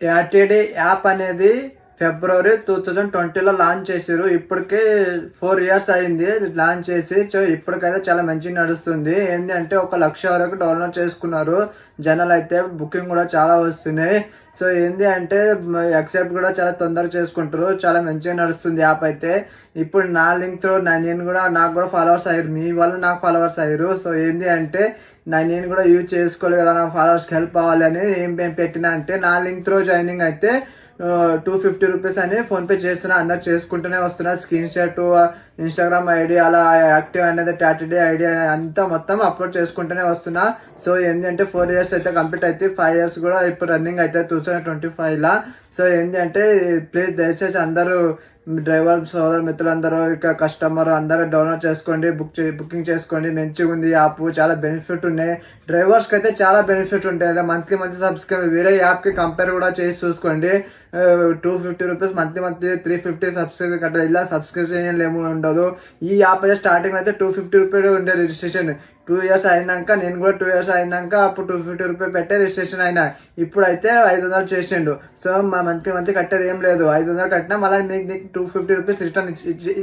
టాటేడే app అనేది ఫిబ్రవరి 2020లో launch చేశారు. ఇప్పటికే 4 years అయింది లాంచ్ చేసి. సో ఇప్పటికైతే చాలా మంచిగా నడుస్తుంది. ఏంటి అంటే 1 లక్ష వరకు డౌన్లోడ్ చేసుకున్నారు జనాలు. అయితే బుకింగ్ కూడా చాలా వస్తున్నాయి. సో ఏంది అంటే యాక్సెప్ట్ కూడా చాలా తొందరగా చేసుకుంటారు. చాలా మంచిగా నడుస్తుంది యాప్ అయితే. ఇప్పుడు నా లింక్ తో నాకు కూడా ఫాలోవర్స్ అయ్యారు. మీ వల్ల నాకు ఫాలోవర్స్ అయ్యారు. సో ఏంది అంటే నేను కూడా యూజ్ చేసుకోవాలి కదా, నా ఫాలోవర్స్ హెల్ప్ అవ్వాలి అని ఏం పెట్టినా అంటే నా లింక్ త్రో జాయినింగ్ అయితే 250 రూపీస్ అని ఫోన్ పే చేస్తున్నా. అందరు చేసుకుంటూనే వస్తున్నా. స్క్రీన్ షాట్, ఇన్స్టాగ్రామ్ ఐడి, అలా యాక్టివ్ అనేది టాటేడే ఐడి అంతా మొత్తం అప్లోడ్ చేసుకుంటూనే వస్తున్నా. సో ఏంటంటే 4 years అయితే కంప్లీట్ అయితే 5 years కూడా ఇప్పుడు రన్నింగ్ అయితే 2025 లా. సో ఏంటి అంటే ప్లీజ్ దయచేసి అందరూ డ్రైవర్ సోదరు మిత్రులందరూ ఇక కస్టమర్ అందరూ డౌన్లోడ్ చేసుకోండి, బుకింగ్ చేసుకోండి. మంచిగా ఉంది యాప్, చాలా బెనిఫిట్ ఉన్నాయి. డ్రైవర్స్ కి అయితే చాలా బెనిఫిట్ ఉంటాయి. మంత్లీ సబ్స్క్రైబ్ వేరే యాప్ కి కంపేర్ కూడా చేసి చూసుకోండి. 250 రూపీస్ మంత్లీ 350 సబ్స్క్రైబ్ కట్టాలి. ఇలా సబ్స్క్రిప్షన్ ఏమి ఉండదు. ఈ యాప్ అయితే స్టార్టింగ్ అయితే 250 రూపీస్ ఉండే రిజిస్ట్రేషన్. 2 years అయినాక నేను కూడా 2 years అయినాక అప్పుడు 250 రూపీస్ పెట్టే రిజిస్ట్రేషన్ అయినా. ఇప్పుడైతే 500 చేసిండు. సో మా మంత్లీ కట్టేది ఏం లేదు. 500 కట్టినా మళ్ళీ మీకు 250 రూపీస్ రిటర్న్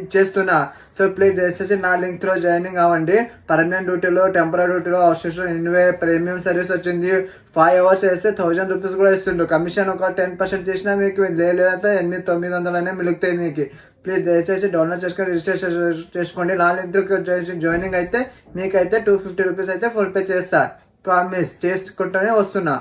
ఇచ్చేస్తున్నా. సో ప్లీజ్ దయచేసి నా లింక్ త్రో జాయినింగ్ అవ్వండి. పర్మనెంట్ డ్యూటీలో, టెంపరీ డ్యూటీలో, అసిస్టెంట్ ఇన్వే ప్రీమియం సర్వీస్ వచ్చింది. 5 hours చేస్తే 1000 రూపీస్ కూడా ఇస్తుండ్రు. కమిషన్ ఒక 10% చేసినా మీకు లేదంటే 800-900 మిగులుతాయి మీకు. ప్లీజ్ దయచేసి డౌన్లోడ్ చేసుకొని రిజిస్ట్రేషన్ చేసుకోండి. నా లింక్ జాయినింగ్ అయితే మీకైతే 250 రూపీస్ అయితే ఫోన్ పే చేస్తా. ప్రామిస్ చేసుకుంటూనే వస్తున్నా.